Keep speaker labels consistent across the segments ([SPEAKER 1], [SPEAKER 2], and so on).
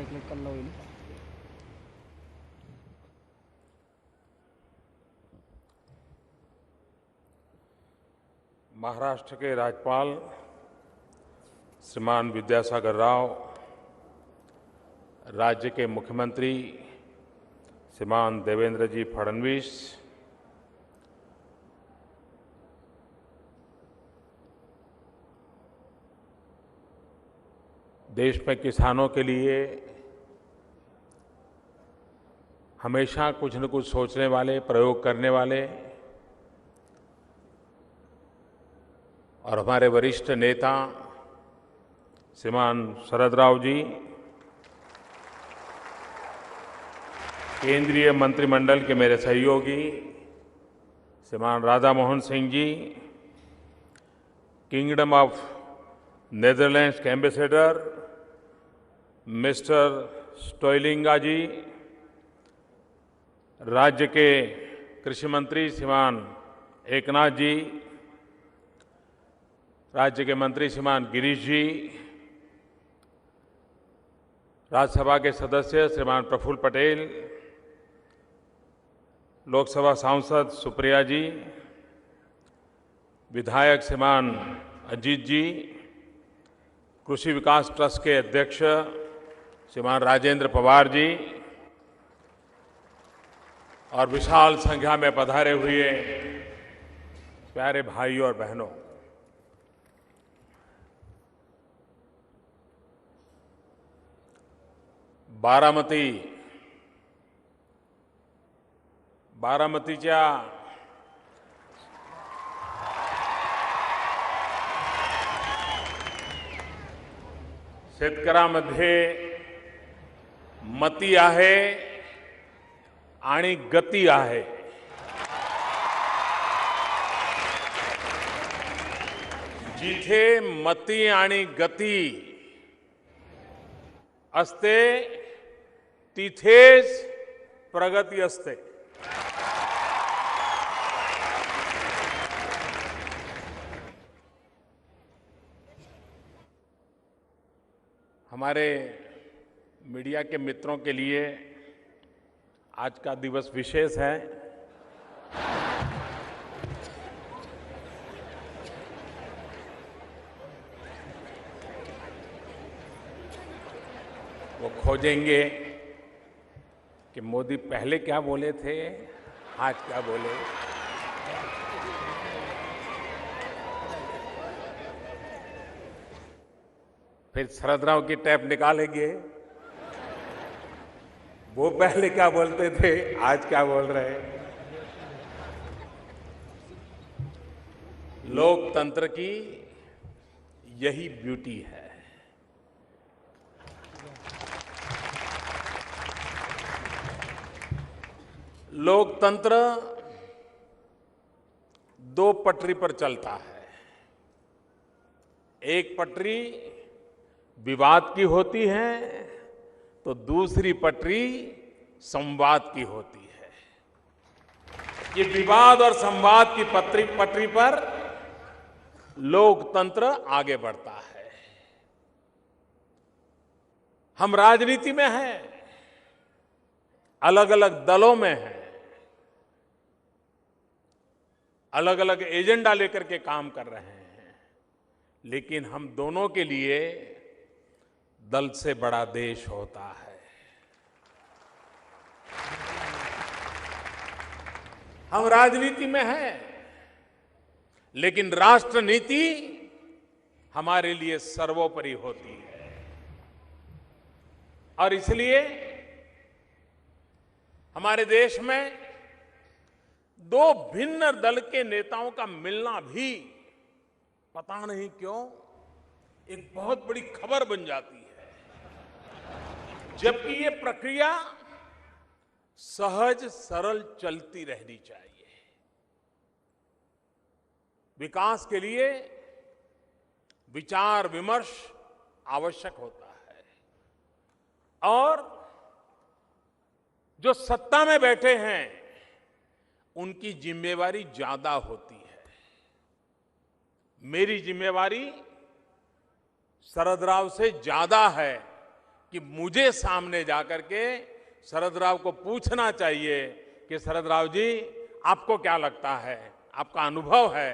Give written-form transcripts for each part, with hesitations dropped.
[SPEAKER 1] Right click कर लो।
[SPEAKER 2] महाराष्ट्र के राज्यपाल श्रीमान विद्यासागर राव, राज्य के मुख्यमंत्री श्रीमान देवेंद्र जी फडणवीस, देश में किसानों के लिए हमेशा कुछ न कुछ सोचने वाले, प्रयोग करने वाले और हमारे वरिष्ठ नेता श्रीमान शरद राव जी, केंद्रीय मंत्रिमंडल के मेरे सहयोगी श्रीमान Radha Mohan Singh ji, kingdom of Netherlands के एम्बेसडर मिस्टर स्टोइलिंगा जी, राज्य के कृषि मंत्री श्रीमान एकनाथ जी, राज्य के मंत्री श्रीमान गिरीश जी, राज्यसभा के सदस्य श्रीमान प्रफुल्ल पटेल, लोकसभा सांसद सुप्रिया जी, विधायक श्रीमान अजीत जी, कृषि विकास ट्रस्ट के अध्यक्ष श्रीमान राजेंद्र पवार जी और विशाल संख्या में पधारे हुए प्यारे भाइयों और बहनों, बारामतीच्या शेतकऱ्यांमध्ये मती आहे आणि गती आहे. जिथे मती आणि गती असते तिथेच प्रगती असते. हमारे मीडिया के मित्रों के लिए आज का दिवस विशेष है. वो खोजेंगे कि मोदी पहले क्या बोले थे, आज क्या बोले. फिर शरद राव की टैप निकालेंगे, वो पहले क्या बोलते थे, आज क्या बोल रहे हैं. लोकतंत्र की यही ब्यूटी है. लोकतंत्र दो पटरी पर चलता है. एक पटरी विवाद की होती है तो दूसरी पटरी संवाद की होती है. ये विवाद और संवाद की पटरी पर लोकतंत्र आगे बढ़ता है. हम राजनीति में हैं, अलग अलग दलों में हैं, अलग अलग एजेंडा लेकर के काम कर रहे हैं, लेकिन हम दोनों के लिए दल से बड़ा देश होता है. हम राजनीति में हैं, लेकिन राष्ट्र नीति हमारे लिए सर्वोपरि होती है. और इसलिए हमारे देश में दो भिन्न दल के नेताओं का मिलना भी पता नहीं क्यों एक बहुत बड़ी खबर बन जाती है, जबकि ये प्रक्रिया सहज सरल चलती रहनी चाहिए. विकास के लिए विचार विमर्श आवश्यक होता है और जो सत्ता में बैठे हैं उनकी जिम्मेवारी ज्यादा होती है. मेरी जिम्मेवारी शरद राव से ज्यादा है कि मुझे सामने जाकर के शरद राव को पूछना चाहिए कि शरद राव जी, आपको क्या लगता है, आपका अनुभव है,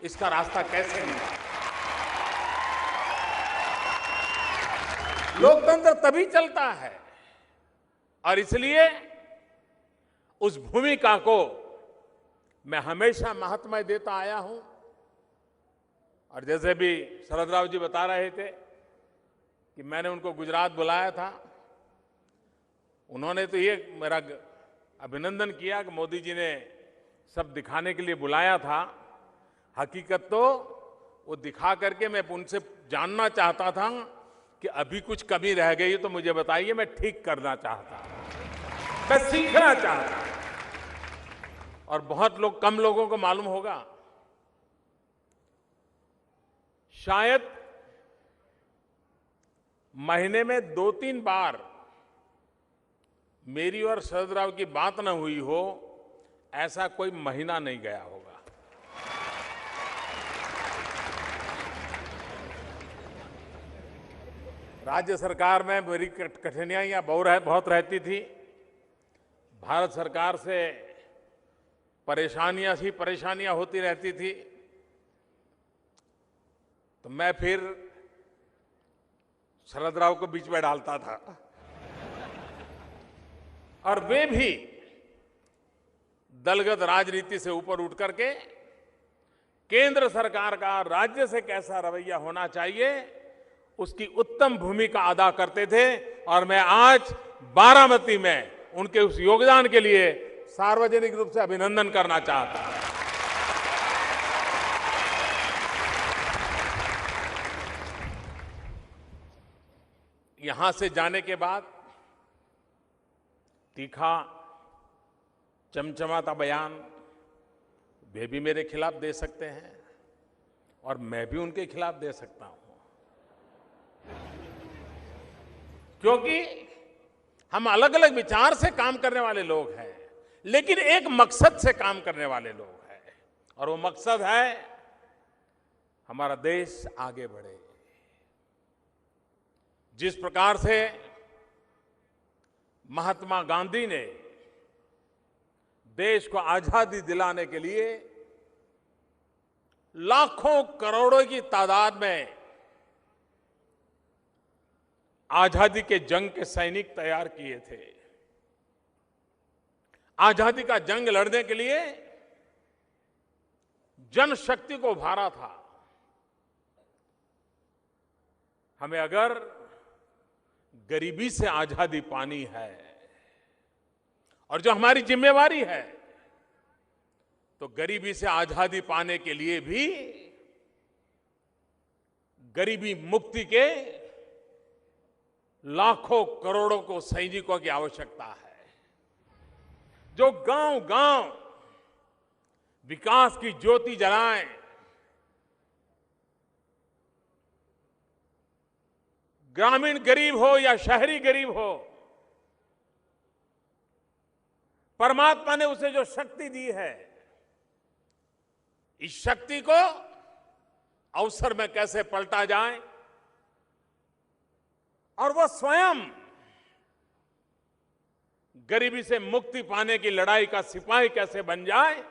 [SPEAKER 2] इसका रास्ता कैसे निकालें। लोकतंत्र तभी चलता है और इसलिए उस भूमिका को मैं हमेशा महत्व देता आया हूं। और जैसे भी शरद राव जी बता रहे थे कि मैंने उनको गुजरात बुलाया था, उन्होंने तो ये मेरा अभिनंदन किया कि मोदी जी ने सब दिखाने के लिए बुलाया था। हकीकत तो वो दिखा करके मैं उनसे जानना चाहता था कि अभी कुछ कमी रह गई तो मुझे बताइए, मैं ठीक करना चाहता, मैं सीखना चाहता। और बहुत लोग, कम लोगों को मालूम होगा, शायद महीने में 2-3 बार मेरी और शरद राव की बात न हुई हो, ऐसा कोई महीना नहीं गया होगा। राज्य सरकार में मेरी कठिनाइयां बहुत रहती थी। भारत सरकार से परेशानियां होती रहती थी। तो मैं फिर शरद राव को बीच में डालता था और वे भी दलगत राजनीति से ऊपर उठ करके केंद्र सरकार का राज्य से कैसा रवैया होना चाहिए, उसकी उत्तम भूमिका अदा करते थे। और मैं आज बारामती में उनके उस योगदान के लिए सार्वजनिक रूप से अभिनंदन करना चाहता हूं। यहां से जाने के बाद तीखा चमचमाता बयान वे भी मेरे खिलाफ दे सकते हैं और मैं भी उनके खिलाफ दे सकता हूं, क्योंकि हम अलग अलग विचार से काम करने वाले लोग हैं, लेकिन एक मकसद से काम करने वाले लोग हैं। और वो मकसद है हमारा देश आगे बढ़े। जिस प्रकार से महात्मा गांधी ने देश को आजादी दिलाने के लिए लाखों करोड़ों की तादाद में आजादी के जंग के सैनिक तैयार किए थे, आजादी का जंग लड़ने के लिए जनशक्ति को उभारा था। हमें अगर गरीबी से आजादी पानी है और जो हमारी जिम्मेवारी है, तो गरीबी से आजादी पाने के लिए भी गरीबी मुक्ति के लाखों करोड़ों को सैनिकों की आवश्यकता है, जो गांव-गांव विकास की ज्योति जलाएं, ग्रामीण गरीब हो या शहरी गरीब हो, परमात्मा ने उसे जो शक्ति दी है, इस शक्ति को अवसर में कैसे पलटा जाए और वह स्वयं गरीबी से मुक्ति पाने की लड़ाई का सिपाही कैसे बन जाए,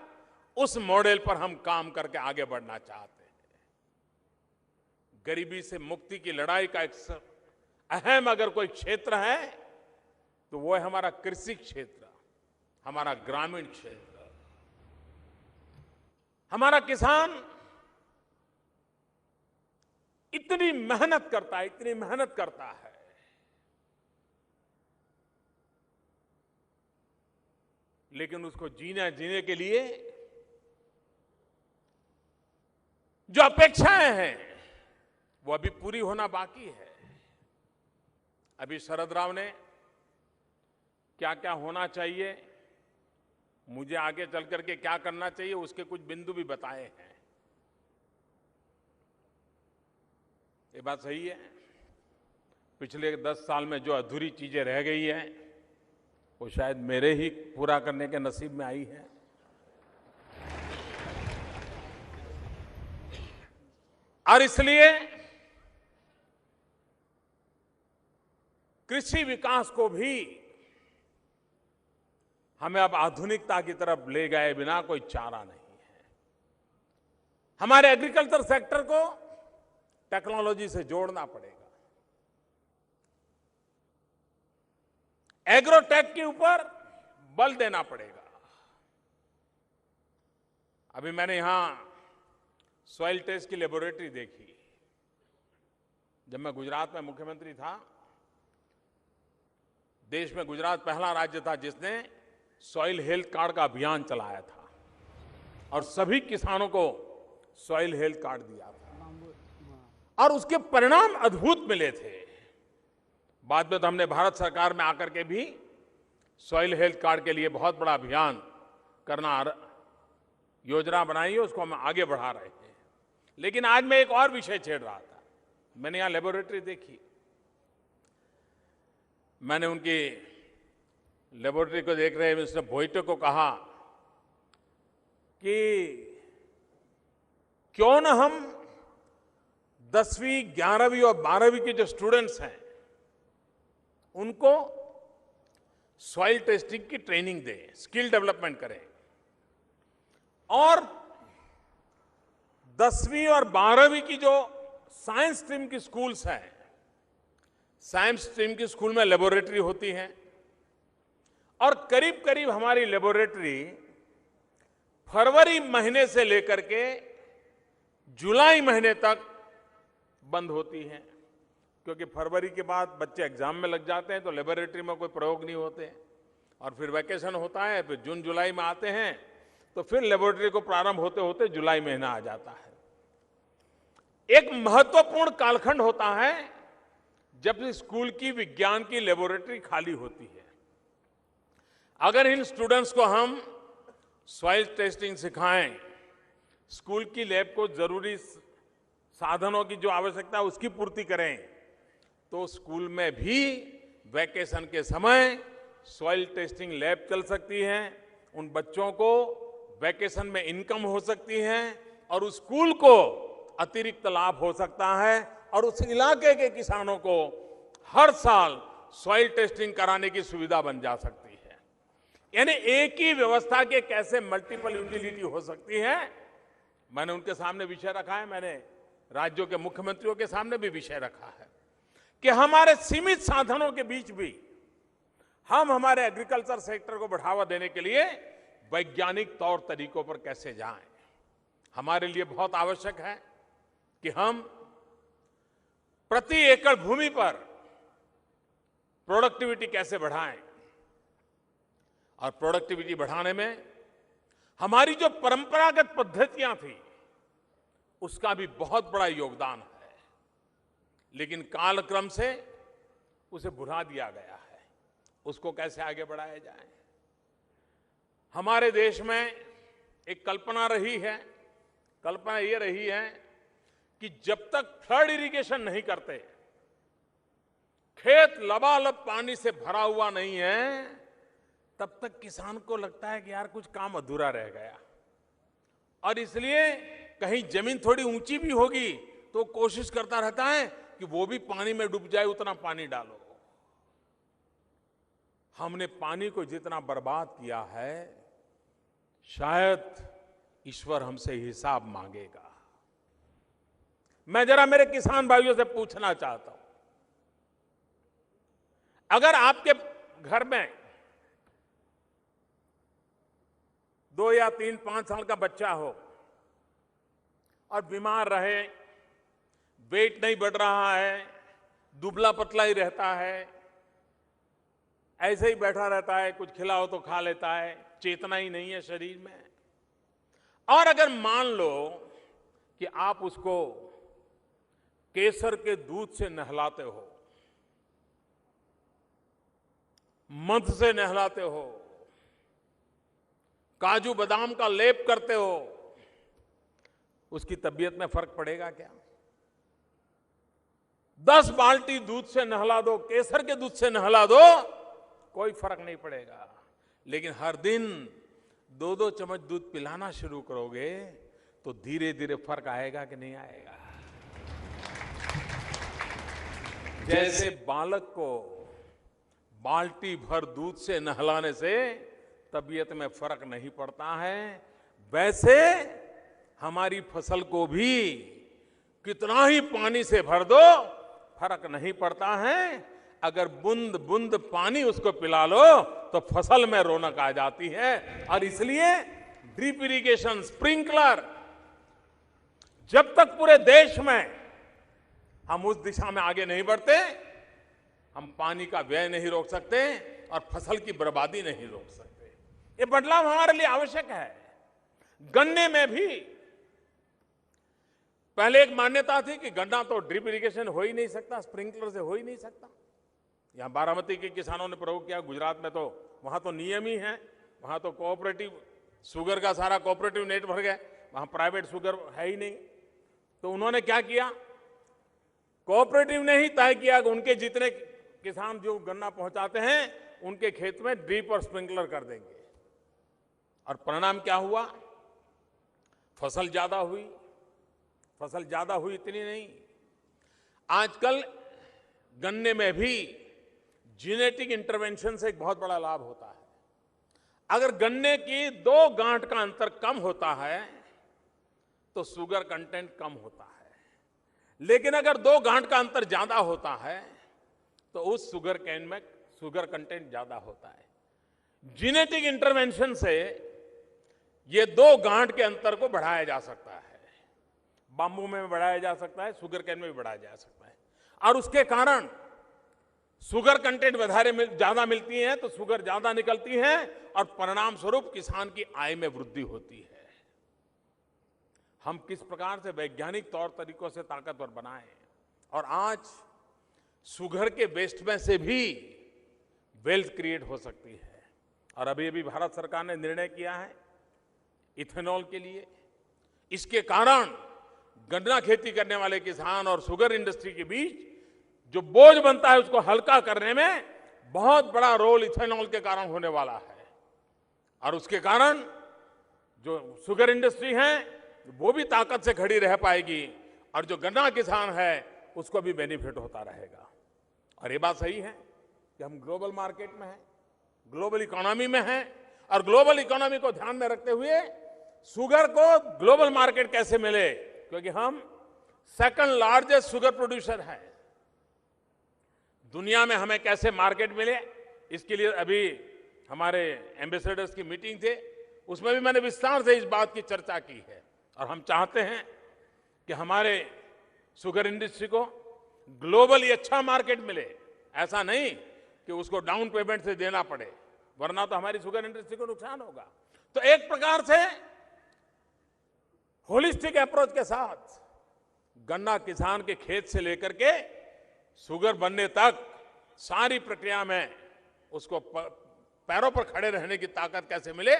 [SPEAKER 2] उस मॉडल पर हम काम करके आगे बढ़ना चाहते हैं। गरीबी से मुक्ति की लड़ाई का एक अहम अगर कोई क्षेत्र है तो वो है हमारा कृषि क्षेत्र, हमारा ग्रामीण क्षेत्र। हमारा किसान इतनी मेहनत करता है, इतनी मेहनत करता है, लेकिन उसको जीने के लिए जो अपेक्षाएं हैं वो अभी पूरी होना बाकी है। अभी शरद राव ने क्या क्या होना चाहिए, मुझे आगे चल करके क्या करना चाहिए, उसके कुछ बिंदु भी बताए हैं। ये बात सही है, पिछले 10 साल में जो अधूरी चीजें रह गई हैं वो शायद मेरे ही पूरा करने के नसीब में आई है। और इसलिए कृषि विकास को भी हमें अब आधुनिकता की तरफ ले गए बिना कोई चारा नहीं है। हमारे एग्रीकल्चर सेक्टर को टेक्नोलॉजी से जोड़ना पड़ेगा। एग्रोटेक के ऊपर बल देना पड़ेगा। अभी मैंने यहां सॉइल टेस्ट की लेबोरेटरी देखी। जब मैं गुजरात में मुख्यमंत्री था, देश में गुजरात पहला राज्य था जिसने सॉइल हेल्थ कार्ड का अभियान चलाया था और सभी किसानों को सॉइल हेल्थ कार्ड दिया था और उसके परिणाम अद्भुत मिले थे। बाद में तो हमने भारत सरकार में आकर के भी सॉइल हेल्थ कार्ड के लिए बहुत बड़ा अभियान करना योजना बनाई है, उसको हम आगे बढ़ा रहे हैं। लेकिन आज मैं एक और विषय छेड़ रहा था। मैंने यहां लेबोरेटरी देखी। मैंने उनकी लेबोरेटरी को देख रहे मिस्टर भोइटे को कहा कि क्यों न हम 10वीं, 11वीं और 12वीं के जो स्टूडेंट्स हैं उनको सॉइल टेस्टिंग की ट्रेनिंग दें, स्किल डेवलपमेंट करें और 10वीं और 12वीं की जो साइंस स्ट्रीम की स्कूल्स हैं, साइंस स्ट्रीम की स्कूल में लेबोरेटरी होती है और करीब करीब हमारी लेबोरेटरी फरवरी महीने से लेकर के जुलाई महीने तक बंद होती है, क्योंकि फरवरी के बाद बच्चे एग्जाम में लग जाते हैं तो लेबोरेटरी में कोई प्रयोग नहीं होते और फिर वैकेशन होता है, फिर जून जुलाई में आते हैं तो फिर लेबोरेटरी को प्रारंभ होते होते जुलाई महीना आ जाता है। एक महत्वपूर्ण कालखंड होता है जब स्कूल की विज्ञान की लेबोरेटरी खाली होती है। अगर इन स्टूडेंट्स को हम सॉइल टेस्टिंग सिखाएं, स्कूल की लैब को जरूरी साधनों की जो आवश्यकता है उसकी पूर्ति करें, तो स्कूल में भी वैकेशन के समय सॉइल टेस्टिंग लैब चल सकती है। उन बच्चों को वैकेशन में इनकम हो सकती है और उस स्कूल को अतिरिक्त लाभ हो सकता है और उस इलाके के किसानों को हर साल सॉइल टेस्टिंग कराने की सुविधा बन जा सकती है। यानी एक ही व्यवस्था के कैसे मल्टीपल यूटिलिटी हो सकती है, मैंने उनके सामने विषय रखा है। मैंने राज्यों के मुख्यमंत्रियों के सामने भी विषय रखा है कि हमारे सीमित साधनों के बीच भी हम हमारे एग्रीकल्चर सेक्टर को बढ़ावा देने के लिए वैज्ञानिक तौर तरीकों पर कैसे जाएं। हमारे लिए बहुत आवश्यक है कि हम प्रति एकड़ भूमि पर प्रोडक्टिविटी कैसे बढ़ाएं और प्रोडक्टिविटी बढ़ाने में हमारी जो परंपरागत पद्धतियां थी उसका भी बहुत बड़ा योगदान है, लेकिन कालक्रम से उसे भुला दिया गया है। उसको कैसे आगे बढ़ाया जाए। हमारे देश में एक कल्पना रही है, कल्पना ये रही है कि जब तक फ्लड इरिगेशन नहीं करते, खेत लबालब पानी से भरा हुआ नहीं है, तब तक किसान को लगता है कि यार कुछ काम अधूरा रह गया और इसलिए कहीं जमीन थोड़ी ऊंची भी होगी तो कोशिश करता रहता है कि वो भी पानी में डूब जाए, उतना पानी डालो। हमने पानी को जितना बर्बाद किया है, शायद ईश्वर हमसे हिसाब मांगेगा। मैं जरा मेरे किसान भाइयों से पूछना चाहता हूं, अगर आपके घर में 2 या 3, 5 साल का बच्चा हो और बीमार रहे, वेट नहीं बढ़ रहा है, दुबला पतला ही रहता है, ऐसे ही बैठा रहता है, कुछ खिलाओ तो खा लेता है, चेतना ही नहीं है शरीर में, और अगर मान लो कि आप उसको केसर के दूध से नहलाते हो, मध से नहलाते हो, काजू बादाम का लेप करते हो, उसकी तबीयत में फर्क पड़ेगा क्या? 10 बाल्टी दूध से नहला दो, केसर के दूध से नहला दो, कोई फर्क नहीं पड़ेगा। लेकिन हर दिन 2-2 चम्मच दूध पिलाना शुरू करोगे तो धीरे धीरे फर्क आएगा कि नहीं आएगा। जैसे बालक को बाल्टी भर दूध से नहलाने से तबीयत में फर्क नहीं पड़ता है, वैसे हमारी फसल को भी कितना ही पानी से भर दो फर्क नहीं पड़ता है। अगर बूंद बूंद पानी उसको पिला लो तो फसल में रौनक आ जाती है। और इसलिए ड्रिप इरिगेशन, स्प्रिंकलर, जब तक पूरे देश में हम उस दिशा में आगे नहीं बढ़ते, हम पानी का व्यय नहीं रोक सकते और फसल की बर्बादी नहीं रोक सकते। ये बदलाव हमारे लिए आवश्यक है। गन्ने में भी पहले एक मान्यता थी कि गन्ना तो ड्रिप इरिगेशन हो ही नहीं सकता, स्प्रिंकलर से हो ही नहीं सकता। यहां बारामती के किसानों ने प्रयोग किया, गुजरात में तो वहां तो नियम ही है, वहां तो कोऑपरेटिव शुगर का सारा कोऑपरेटिव नेट भर गया, वहां प्राइवेट शुगर है ही नहीं। तो उन्होंने क्या किया, कोऑपरेटिव ने ही तय किया कि उनके जितने किसान जो गन्ना पहुंचाते हैं उनके खेत में ड्रिप और स्प्रिंकलर कर देंगे। और परिणाम क्या हुआ, फसल ज्यादा हुई। फसल ज्यादा हुई इतनी नहीं, आजकल गन्ने में भी जेनेटिक इंटरवेंशन से एक बहुत बड़ा लाभ होता है। अगर गन्ने की 2 गांठ का अंतर कम होता है तो शुगर कंटेंट कम होता है, लेकिन अगर 2 गांठ का अंतर ज्यादा होता है तो उस शुगर कैन में शुगर कंटेंट ज्यादा होता है। जेनेटिक इंटरवेंशन से ये 2 गांठ के अंतर को बढ़ाया जा सकता है, बाम्बू में बढ़ाया जा सकता है, शुगर कैन में भी बढ़ाया जा सकता है। और उसके कारण शुगर कंटेंट ज्यादा मिलती है तो शुगर ज्यादा निकलती है और परिणाम स्वरूप किसान की आय में वृद्धि होती है। हम किस प्रकार से वैज्ञानिक तौर तरीकों से ताकतवर बनाएं, और आज शुगर के वेस्ट में से भी वेल्थ क्रिएट हो सकती है। और अभी अभी भारत सरकार ने निर्णय किया है इथेनॉल के लिए। इसके कारण गन्ना खेती करने वाले किसान और शुगर इंडस्ट्री के बीच जो बोझ बनता है उसको हल्का करने में बहुत बड़ा रोल इथेनॉल के कारण होने वाला है। और उसके कारण जो शुगर इंडस्ट्री है वो भी ताकत से खड़ी रह पाएगी और जो गन्ना किसान है उसको भी बेनिफिट होता रहेगा। और ये बात सही है कि हम ग्लोबल मार्केट में हैं, ग्लोबल इकोनॉमी में हैं, और ग्लोबल इकोनॉमी को ध्यान में रखते हुए शुगर को ग्लोबल मार्केट कैसे मिले, क्योंकि हम सेकंड लार्जेस्ट शुगर प्रोड्यूसर हैं। दुनिया में हमें कैसे मार्केट मिले, इसके लिए अभी हमारे एम्बेसडर्स की मीटिंग थे, उसमें भी मैंने विस्तार से इस बात की चर्चा की है। और हम चाहते हैं कि हमारे शुगर इंडस्ट्री को ग्लोबली अच्छा मार्केट मिले, ऐसा नहीं कि उसको डाउन पेमेंट से देना पड़े, वरना तो हमारी शुगर इंडस्ट्री को नुकसान होगा। तो एक प्रकार से होलिस्टिक अप्रोच के साथ गन्ना किसान के खेत से लेकर के शुगर बनने तक सारी प्रक्रिया में उसको पैरों पर खड़े रहने की ताकत कैसे मिले,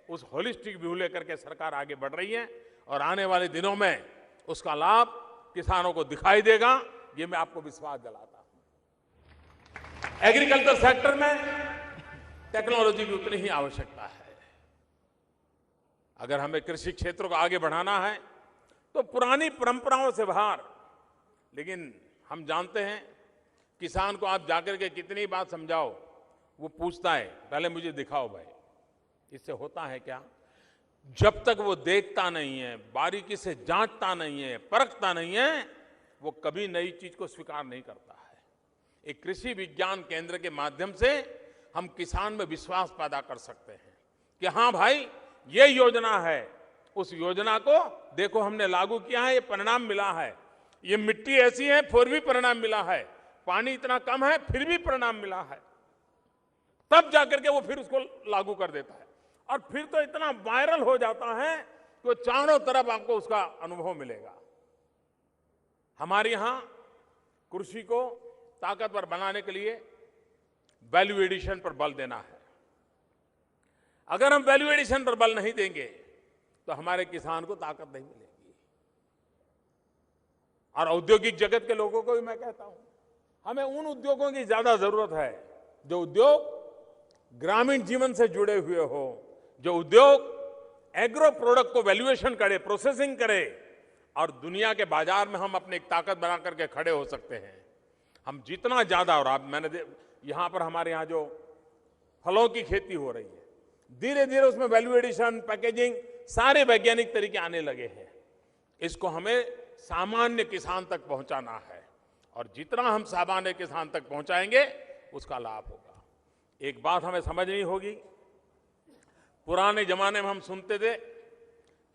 [SPEAKER 2] उस होलिस्टिक व्यू लेकर के सरकार आगे बढ़ रही है। और आने वाले दिनों में उसका लाभ किसानों को दिखाई देगा, ये मैं आपको विश्वास दिलाता हूं। एग्रीकल्चर सेक्टर में टेक्नोलॉजी की उतनी ही आवश्यकता है। अगर हमें कृषि क्षेत्र को आगे बढ़ाना है तो पुरानी परंपराओं से बाहर, लेकिन हम जानते हैं किसान को आप जाकर के कितनी बात समझाओ वो पूछता है पहले मुझे दिखाओ भाई, इससे होता है क्या? जब तक वो देखता नहीं है, बारीकी से जांचता नहीं है, परखता नहीं है, वो कभी नई चीज को स्वीकार नहीं करता है। एक कृषि विज्ञान केंद्र के माध्यम से हम किसान में विश्वास पैदा कर सकते हैं कि हाँ भाई ये योजना है, उस योजना को देखो हमने लागू किया है, ये परिणाम मिला है, ये मिट्टी ऐसी है फिर भी परिणाम मिला है, पानी इतना कम है फिर भी परिणाम मिला है, तब जाकर के वो फिर उसको लागू कर देता है। और फिर तो इतना वायरल हो जाता है कि चारों तरफ आपको उसका अनुभव मिलेगा। हमारे यहां कृषि को ताकतवर बनाने के लिए वैल्यू एडिशन पर बल देना है। अगर हम वैल्यू एडिशन पर बल नहीं देंगे तो हमारे किसान को ताकत नहीं मिलेगी। और औद्योगिक जगत के लोगों को भी मैं कहता हूं, हमें उन उद्योगों की ज्यादा जरूरत है जो उद्योग ग्रामीण जीवन से जुड़े हुए हो, जो उद्योग एग्रो प्रोडक्ट को वैल्यूएशन करे, प्रोसेसिंग करे, और दुनिया के बाजार में हम अपनी एक ताकत बना करके खड़े हो सकते हैं। हम जितना ज्यादा, और आप मैंने यहां पर हमारे यहां जो फलों की खेती हो रही है, धीरे धीरे उसमें वैल्यू एडिशन, पैकेजिंग, सारे वैज्ञानिक तरीके आने लगे हैं। इसको हमें सामान्य किसान तक पहुंचाना है और जितना हम सामान्य किसान तक पहुंचाएंगे उसका लाभ होगा। एक बात हमें समझनी होगी, पुराने जमाने में हम सुनते थे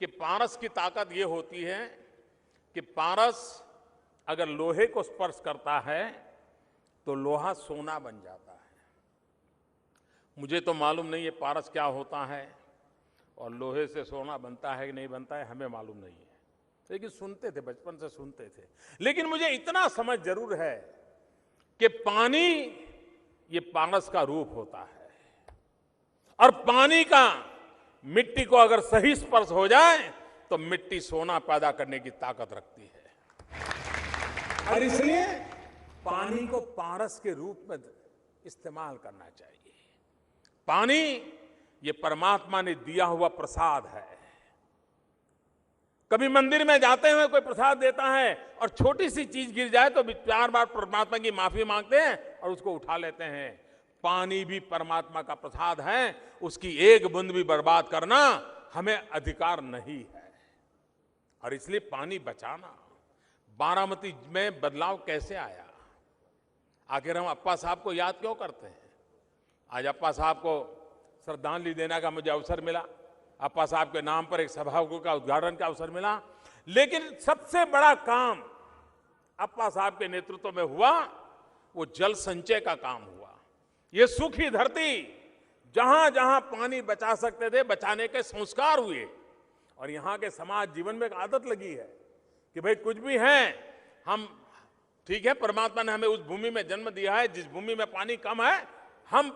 [SPEAKER 2] कि पारस की ताकत ये होती है कि पारस अगर लोहे को स्पर्श करता है तो लोहा सोना बन जाता है। मुझे तो मालूम नहीं है पारस क्या होता है और लोहे से सोना बनता है कि नहीं बनता है, हमें मालूम नहीं है, लेकिन सुनते थे, बचपन से सुनते थे। लेकिन मुझे इतना समझ जरूर है कि पानी ये पारस का रूप होता है और पानी का मिट्टी को अगर सही स्पर्श हो जाए तो मिट्टी सोना पैदा करने की ताकत रखती है और इसलिए पानी को पारस के रूप में इस्तेमाल करना चाहिए। पानी ये परमात्मा ने दिया हुआ प्रसाद है। कभी मंदिर में जाते हुए कोई प्रसाद देता है और छोटी सी चीज गिर जाए तो 4 बार परमात्मा की माफी मांगते हैं और उसको उठा लेते हैं। पानी भी परमात्मा का प्रसाद है, उसकी एक बूंद भी बर्बाद करना हमें अधिकार नहीं है और इसलिए पानी बचाना। बारामती में बदलाव कैसे आया? आखिर हम अप्पा साहब को याद क्यों करते हैं? आज अप्पा साहब को श्रद्धांजलि देने का मुझे अवसर मिला, अप्पा साहब के नाम पर एक सभागृह का उद्घाटन का अवसर मिला, लेकिन सबसे बड़ा काम अप्पा साहब के नेतृत्व में हुआ वो जल संचय का काम हुआ। ये सूखी धरती जहां जहां पानी बचा सकते थे बचाने के संस्कार हुए और यहां के समाज जीवन में एक आदत लगी है कि भाई कुछ भी है हम, ठीक है, परमात्मा ने हमें उस भूमि में जन्म दिया है जिस भूमि में पानी कम है, हम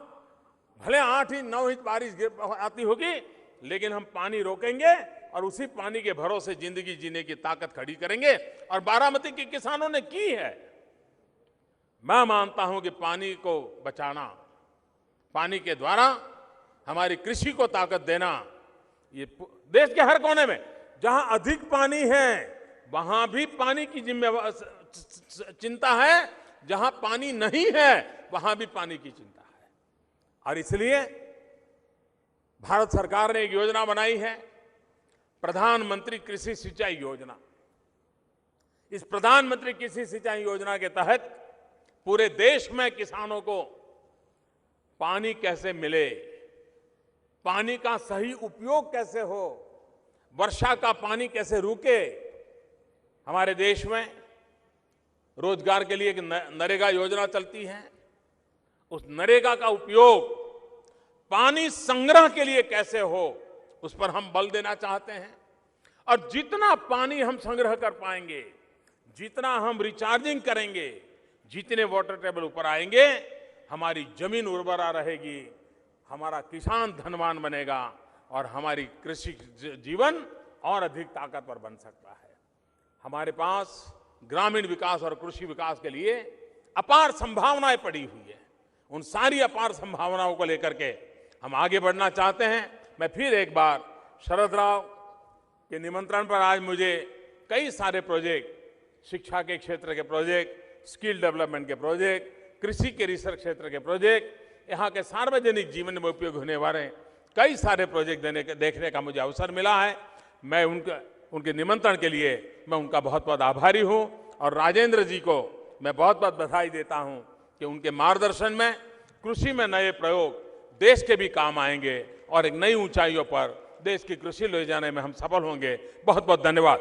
[SPEAKER 2] भले 8 इंच 9 इंच बारिश आती होगी लेकिन हम पानी रोकेंगे और उसी पानी के भरोसे जिंदगी जीने की ताकत खड़ी करेंगे और बारामती के किसानों ने की है। मैं मानता हूं कि पानी को बचाना, पानी के द्वारा हमारी कृषि को ताकत देना, ये देश के हर कोने में जहां अधिक पानी है वहां भी पानी की चिंता है, जहां पानी नहीं है वहां भी पानी की चिंता है और इसलिए भारत सरकार ने एक योजना बनाई है, प्रधानमंत्री कृषि सिंचाई योजना। इस प्रधानमंत्री कृषि सिंचाई योजना के तहत पूरे देश में किसानों को पानी कैसे मिले, पानी का सही उपयोग कैसे हो, वर्षा का पानी कैसे रुके। हमारे देश में रोजगार के लिए एक नरेगा योजना चलती है, उस नरेगा का उपयोग पानी संग्रह के लिए कैसे हो उस पर हम बल देना चाहते हैं और जितना पानी हम संग्रह कर पाएंगे, जितना हम रिचार्जिंग करेंगे, जितने वाटर टेबल ऊपर आएंगे, हमारी जमीन उर्वरा रहेगी, हमारा किसान धनवान बनेगा और हमारी कृषि जीवन और अधिक ताकतवर बन सकता है। हमारे पास ग्रामीण विकास और कृषि विकास के लिए अपार संभावनाएं पड़ी हुई है। उन सारी अपार संभावनाओं को लेकर के हम आगे बढ़ना चाहते हैं। मैं फिर एक बार शरद राव के निमंत्रण पर आज मुझे कई सारे प्रोजेक्ट, शिक्षा के क्षेत्र के प्रोजेक्ट, स्किल डेवलपमेंट के प्रोजेक्ट, कृषि के रिसर्च क्षेत्र के प्रोजेक्ट, यहाँ के सार्वजनिक जीवन में उपयोग होने वाले कई सारे प्रोजेक्ट देखने का मुझे अवसर मिला है। मैं उनके निमंत्रण के लिए मैं उनका बहुत बहुत आभारी हूँ और राजेंद्र जी को मैं बहुत बहुत बधाई देता हूँ कि उनके मार्गदर्शन में कृषि में नए प्रयोग देश के भी काम आएंगे और एक नई ऊंचाइयों पर देश की कृषि ले जाने में हम सफल होंगे। बहुत बहुत धन्यवाद।